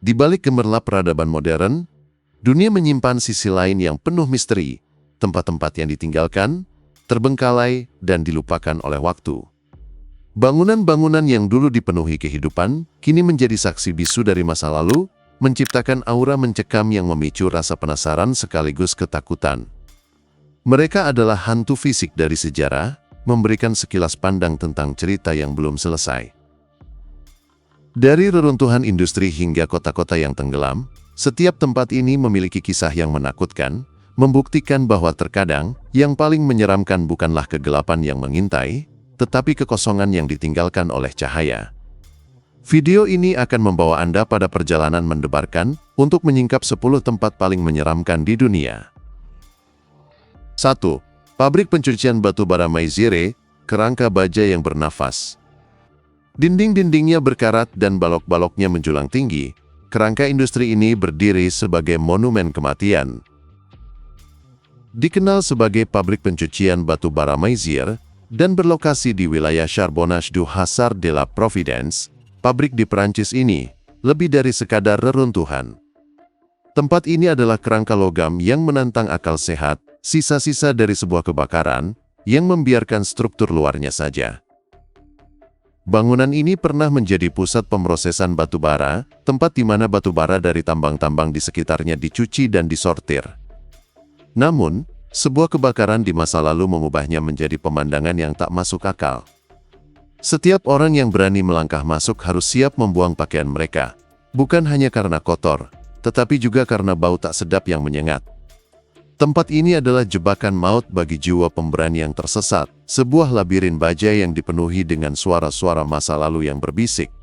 Di balik gemerlap peradaban modern, dunia menyimpan sisi lain yang penuh misteri, tempat-tempat yang ditinggalkan, terbengkalai, dan dilupakan oleh waktu. Bangunan-bangunan yang dulu dipenuhi kehidupan, kini menjadi saksi bisu dari masa lalu, menciptakan aura mencekam yang memicu rasa penasaran sekaligus ketakutan. Mereka adalah hantu fisik dari sejarah, memberikan sekilas pandang tentang cerita yang belum selesai. Dari reruntuhan industri hingga kota-kota yang tenggelam, setiap tempat ini memiliki kisah yang menakutkan, membuktikan bahwa terkadang yang paling menyeramkan bukanlah kegelapan yang mengintai, tetapi kekosongan yang ditinggalkan oleh cahaya. Video ini akan membawa Anda pada perjalanan mendebarkan untuk menyingkap 10 tempat paling menyeramkan di dunia. 1. Pabrik pencucian batu bara Maizire, kerangka baja yang bernafas. Dinding-dindingnya berkarat dan balok-baloknya menjulang tinggi, kerangka industri ini berdiri sebagai monumen kematian. Dikenal sebagai pabrik pencucian batu bara Maizire dan berlokasi di wilayah Charbonnage du Hasard de la Providence, pabrik di Perancis ini lebih dari sekadar reruntuhan. Tempat ini adalah kerangka logam yang menantang akal sehat, sisa-sisa dari sebuah kebakaran yang membiarkan struktur luarnya saja. Bangunan ini pernah menjadi pusat pemrosesan batu bara, tempat di mana batu bara dari tambang-tambang di sekitarnya dicuci dan disortir. Namun, sebuah kebakaran di masa lalu mengubahnya menjadi pemandangan yang tak masuk akal. Setiap orang yang berani melangkah masuk harus siap membuang pakaian mereka, bukan hanya karena kotor, tetapi juga karena bau tak sedap yang menyengat. Tempat ini adalah jebakan maut bagi jiwa pemberani yang tersesat, sebuah labirin baja yang dipenuhi dengan suara-suara masa lalu yang berbisik.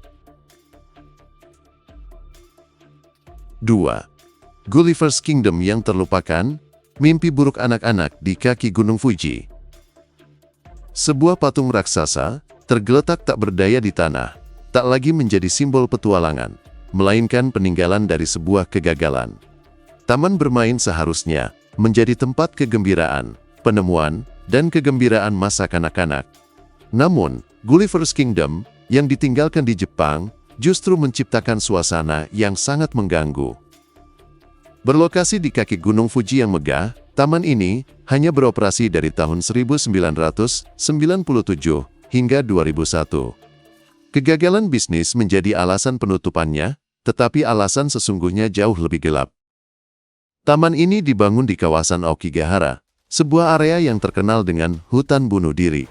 2. Gulliver's Kingdom yang terlupakan, mimpi buruk anak-anak di kaki Gunung Fuji. Sebuah patung raksasa, tergeletak tak berdaya di tanah, tak lagi menjadi simbol petualangan, melainkan peninggalan dari sebuah kegagalan. Taman bermain seharusnya menjadi tempat kegembiraan, penemuan, dan kegembiraan masa kanak-kanak. Namun, Gulliver's Kingdom yang ditinggalkan di Jepang justru menciptakan suasana yang sangat mengganggu. Berlokasi di kaki Gunung Fuji yang megah, taman ini hanya beroperasi dari tahun 1997 hingga 2001. Kegagalan bisnis menjadi alasan penutupannya, tetapi alasan sesungguhnya jauh lebih gelap. Taman ini dibangun di kawasan Aokigahara, sebuah area yang terkenal dengan hutan bunuh diri.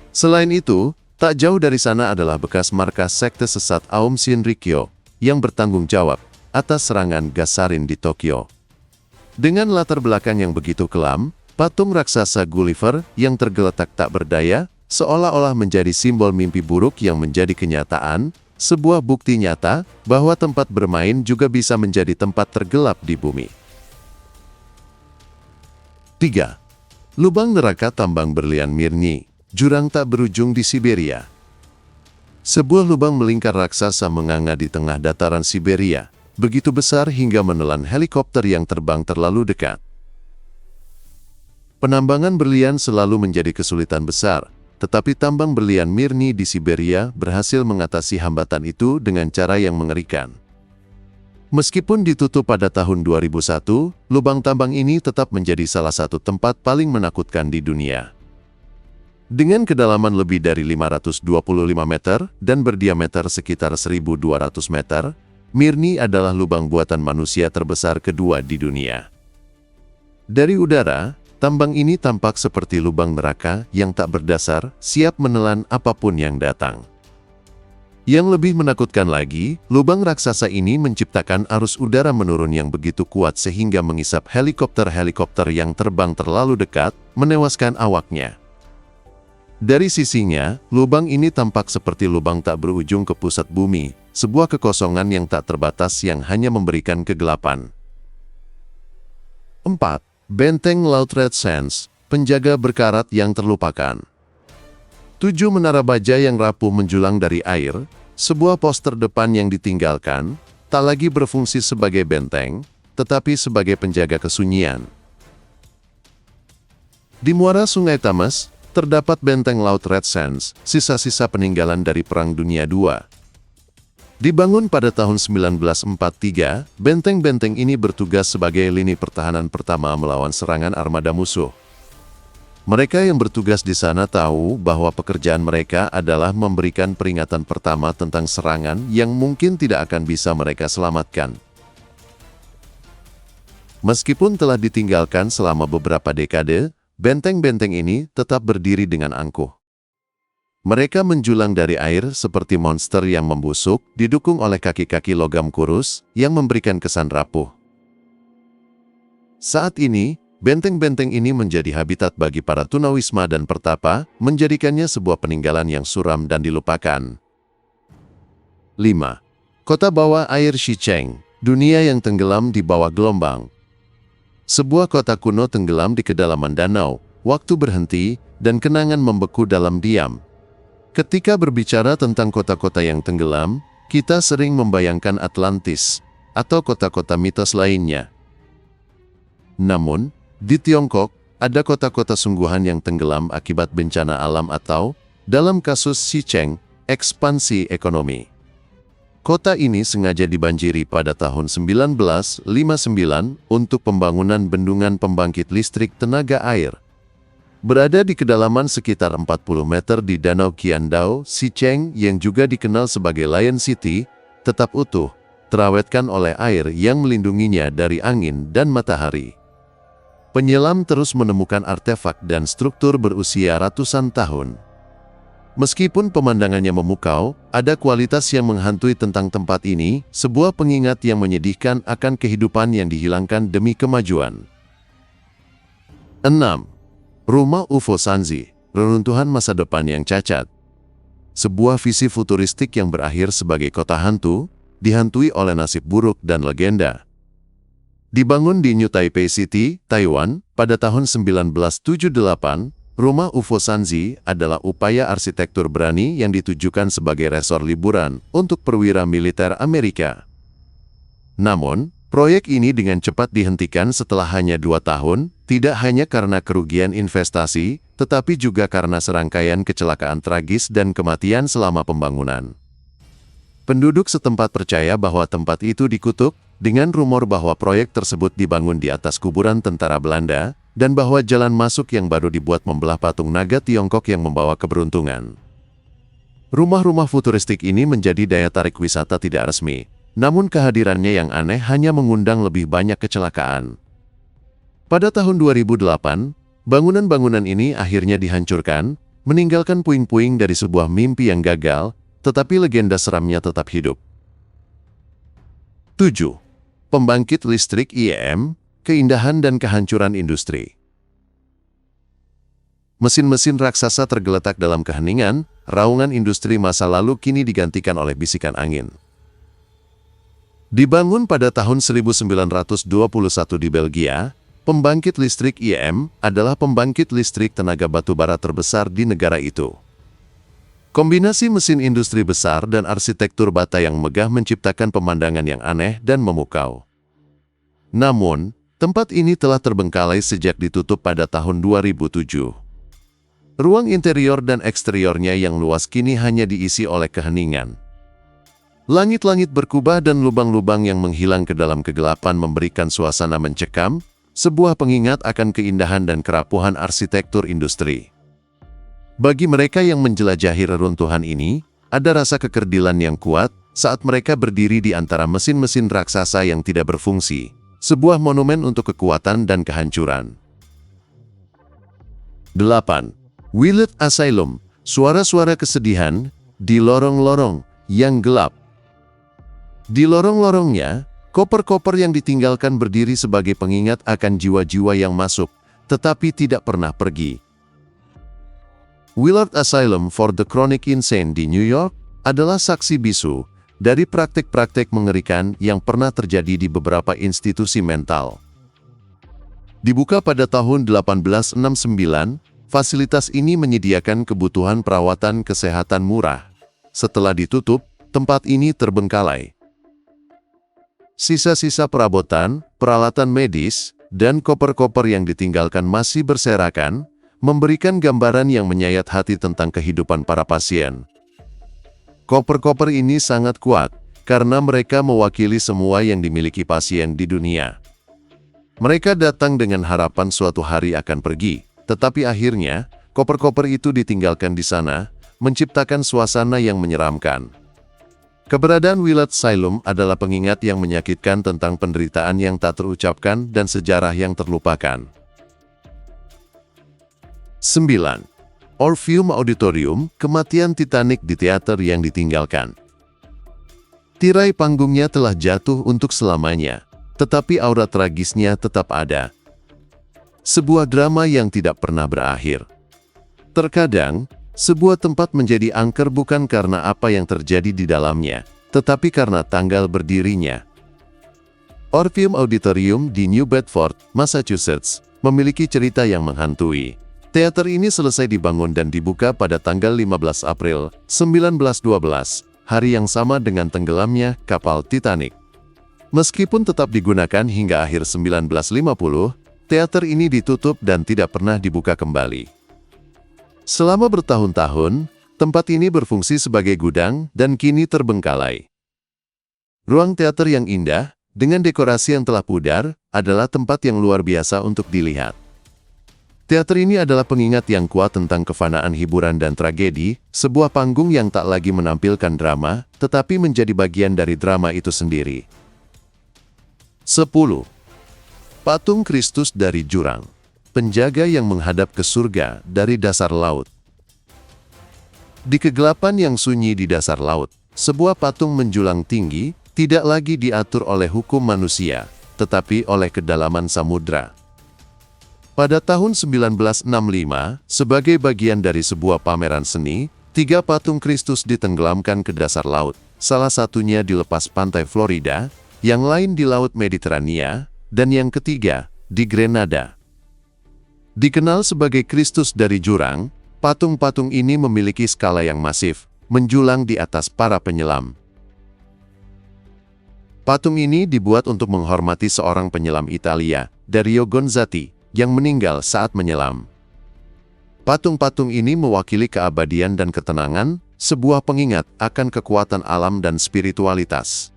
Selain itu, tak jauh dari sana adalah bekas markas sekte sesat Aum Shinrikyo yang bertanggung jawab atas serangan gas sarin di Tokyo. Dengan latar belakang yang begitu kelam, patung raksasa Gulliver yang tergeletak tak berdaya seolah-olah menjadi simbol mimpi buruk yang menjadi kenyataan, sebuah bukti nyata bahwa tempat bermain juga bisa menjadi tempat tergelap di bumi. 3. Lubang neraka tambang berlian Mirny, jurang tak berujung di Siberia. Sebuah lubang melingkar raksasa menganga di tengah dataran Siberia, begitu besar hingga menelan helikopter yang terbang terlalu dekat. Penambangan berlian selalu menjadi kesulitan besar, tetapi tambang berlian Mirny di Siberia berhasil mengatasi hambatan itu dengan cara yang mengerikan. Meskipun ditutup pada tahun 2001, lubang tambang ini tetap menjadi salah satu tempat paling menakutkan di dunia. Dengan kedalaman lebih dari 525 meter dan berdiameter sekitar 1.200 meter, Mirny adalah lubang buatan manusia terbesar kedua di dunia. Dari udara, tambang ini tampak seperti lubang neraka yang tak berdasar, siap menelan apapun yang datang. Yang lebih menakutkan lagi, lubang raksasa ini menciptakan arus udara menurun yang begitu kuat sehingga mengisap helikopter-helikopter yang terbang terlalu dekat, menewaskan awaknya. Dari sisinya, lubang ini tampak seperti lubang tak berujung ke pusat bumi, sebuah kekosongan yang tak terbatas yang hanya memberikan kegelapan. 4. Benteng Laut Red Sands, penjaga berkarat yang terlupakan. 7 menara baja yang rapuh menjulang dari air, sebuah poster depan yang ditinggalkan, tak lagi berfungsi sebagai benteng, tetapi sebagai penjaga kesunyian. Di muara Sungai Thames, terdapat benteng Laut Red Sands, sisa-sisa peninggalan dari Perang Dunia II. Dibangun pada tahun 1943, benteng-benteng ini bertugas sebagai lini pertahanan pertama melawan serangan armada musuh. Mereka yang bertugas di sana tahu bahwa pekerjaan mereka adalah memberikan peringatan pertama tentang serangan yang mungkin tidak akan bisa mereka selamatkan. Meskipun telah ditinggalkan selama beberapa dekade, benteng-benteng ini tetap berdiri dengan angkuh. Mereka menjulang dari air seperti monster yang membusuk, didukung oleh kaki-kaki logam kurus yang memberikan kesan rapuh. Saat ini, benteng-benteng ini menjadi habitat bagi para tunawisma dan pertapa, menjadikannya sebuah peninggalan yang suram dan dilupakan. 5. Kota bawah air Xicheng, dunia yang tenggelam di bawah gelombang. Sebuah kota kuno tenggelam di kedalaman danau, waktu berhenti, dan kenangan membeku dalam diam. Ketika berbicara tentang kota-kota yang tenggelam, kita sering membayangkan Atlantis, atau kota-kota mitos lainnya. Namun, di Tiongkok, ada kota-kota sungguhan yang tenggelam akibat bencana alam atau, dalam kasus Xicheng, ekspansi ekonomi. Kota ini sengaja dibanjiri pada tahun 1959 untuk pembangunan bendungan pembangkit listrik tenaga air. Berada di kedalaman sekitar 40 meter di Danau Qiandao, Xicheng yang juga dikenal sebagai Lion City, tetap utuh, terawetkan oleh air yang melindunginya dari angin dan matahari. Penyelam terus menemukan artefak dan struktur berusia ratusan tahun. Meskipun pemandangannya memukau, ada kualitas yang menghantui tentang tempat ini, sebuah pengingat yang menyedihkan akan kehidupan yang dihilangkan demi kemajuan. 6. Rumah UFO Sanzi, reruntuhan masa depan yang cacat. Sebuah visi futuristik yang berakhir sebagai kota hantu, dihantui oleh nasib buruk dan legenda. Dibangun di New Taipei City, Taiwan, pada tahun 1978, rumah UFO Sanzi adalah upaya arsitektur berani yang ditujukan sebagai resor liburan untuk perwira militer Amerika. Namun, proyek ini dengan cepat dihentikan setelah hanya 2 tahun, tidak hanya karena kerugian investasi, tetapi juga karena serangkaian kecelakaan tragis dan kematian selama pembangunan. Penduduk setempat percaya bahwa tempat itu dikutuk, dengan rumor bahwa proyek tersebut dibangun di atas kuburan tentara Belanda, dan bahwa jalan masuk yang baru dibuat membelah patung naga Tiongkok yang membawa keberuntungan. Rumah-rumah futuristik ini menjadi daya tarik wisata tidak resmi, namun kehadirannya yang aneh hanya mengundang lebih banyak kecelakaan. Pada tahun 2008, bangunan-bangunan ini akhirnya dihancurkan, meninggalkan puing-puing dari sebuah mimpi yang gagal, tetapi legenda seramnya tetap hidup. 7. Pembangkit listrik IEM, keindahan dan kehancuran industri. Mesin-mesin raksasa tergeletak dalam keheningan, raungan industri masa lalu kini digantikan oleh bisikan angin. Dibangun pada tahun 1921 di Belgia, pembangkit listrik IEM adalah pembangkit listrik tenaga batubara terbesar di negara itu. Kombinasi mesin industri besar dan arsitektur bata yang megah menciptakan pemandangan yang aneh dan memukau. Namun, tempat ini telah terbengkalai sejak ditutup pada tahun 2007. Ruang interior dan eksteriornya yang luas kini hanya diisi oleh keheningan. Langit-langit berkubah dan lubang-lubang yang menghilang ke dalam kegelapan memberikan suasana mencekam, sebuah pengingat akan keindahan dan kerapuhan arsitektur industri. Bagi mereka yang menjelajahi reruntuhan ini, ada rasa kekerdilan yang kuat saat mereka berdiri di antara mesin-mesin raksasa yang tidak berfungsi, sebuah monumen untuk kekuatan dan kehancuran. 8. Willet Asylum, suara-suara kesedihan di lorong-lorong yang gelap. Di lorong-lorongnya, koper-koper yang ditinggalkan berdiri sebagai pengingat akan jiwa-jiwa yang masuk, tetapi tidak pernah pergi. Willard Asylum for the Chronic Insane di New York adalah saksi bisu dari praktek-praktek mengerikan yang pernah terjadi di beberapa institusi mental. Dibuka pada tahun 1869, fasilitas ini menyediakan kebutuhan perawatan kesehatan murah. Setelah ditutup, tempat ini terbengkalai. Sisa-sisa perabotan, peralatan medis, dan koper-koper yang ditinggalkan masih berserakan, memberikan gambaran yang menyayat hati tentang kehidupan para pasien. Koper-koper ini sangat kuat, karena mereka mewakili semua yang dimiliki pasien di dunia. Mereka datang dengan harapan suatu hari akan pergi, tetapi akhirnya, koper-koper itu ditinggalkan di sana, menciptakan suasana yang menyeramkan. Keberadaan Willard Sylum adalah pengingat yang menyakitkan tentang penderitaan yang tak terucapkan dan sejarah yang terlupakan. 9. Orpheum Auditorium, kematian Titanic di teater yang ditinggalkan. Tirai panggungnya telah jatuh untuk selamanya, tetapi aura tragisnya tetap ada. Sebuah drama yang tidak pernah berakhir. Terkadang, sebuah tempat menjadi angker bukan karena apa yang terjadi di dalamnya, tetapi karena tanggal berdirinya. Orpheum Auditorium di New Bedford, Massachusetts, memiliki cerita yang menghantui. Teater ini selesai dibangun dan dibuka pada tanggal 15 April 1912, hari yang sama dengan tenggelamnya kapal Titanic. Meskipun tetap digunakan hingga akhir 1950, teater ini ditutup dan tidak pernah dibuka kembali. Selama bertahun-tahun, tempat ini berfungsi sebagai gudang dan kini terbengkalai. Ruang teater yang indah, dengan dekorasi yang telah pudar, adalah tempat yang luar biasa untuk dilihat. Teater ini adalah pengingat yang kuat tentang kefanaan hiburan dan tragedi, sebuah panggung yang tak lagi menampilkan drama, tetapi menjadi bagian dari drama itu sendiri. 10. Patung Kristus dari Jurang, penjaga yang menghadap ke surga dari dasar laut. Di kegelapan yang sunyi di dasar laut, sebuah patung menjulang tinggi, tidak lagi diatur oleh hukum manusia, tetapi oleh kedalaman samudra. Pada tahun 1965, sebagai bagian dari sebuah pameran seni, 3 patung Kristus ditenggelamkan ke dasar laut, salah satunya di lepas pantai Florida, yang lain di Laut Mediterania, dan yang ketiga, di Grenada. Dikenal sebagai Kristus dari Jurang, patung-patung ini memiliki skala yang masif, menjulang di atas para penyelam. Patung ini dibuat untuk menghormati seorang penyelam Italia, Dario Gonzatti, yang meninggal saat menyelam. Patung-patung ini mewakili keabadian dan ketenangan, sebuah pengingat akan kekuatan alam dan spiritualitas.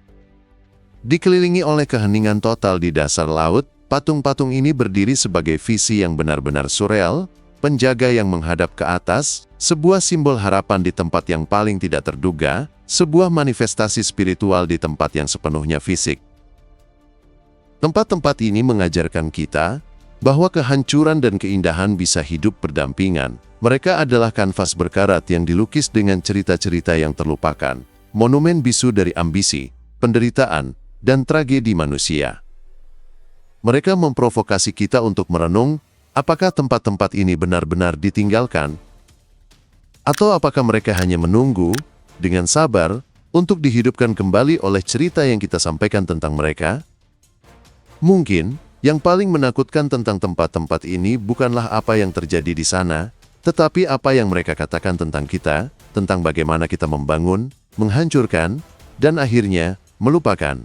Dikelilingi oleh keheningan total di dasar laut, patung-patung ini berdiri sebagai visi yang benar-benar surreal, penjaga yang menghadap ke atas, sebuah simbol harapan di tempat yang paling tidak terduga, sebuah manifestasi spiritual di tempat yang sepenuhnya fisik. Tempat-tempat ini mengajarkan kita bahwa kehancuran dan keindahan bisa hidup berdampingan. Mereka adalah kanvas berkarat yang dilukis dengan cerita-cerita yang terlupakan, monumen bisu dari ambisi, penderitaan, dan tragedi manusia. Mereka memprovokasi kita untuk merenung, apakah tempat-tempat ini benar-benar ditinggalkan? Atau apakah mereka hanya menunggu, dengan sabar, untuk dihidupkan kembali oleh cerita yang kita sampaikan tentang mereka? Mungkin, yang paling menakutkan tentang tempat-tempat ini bukanlah apa yang terjadi di sana, tetapi apa yang mereka katakan tentang kita, tentang bagaimana kita membangun, menghancurkan, dan akhirnya melupakan.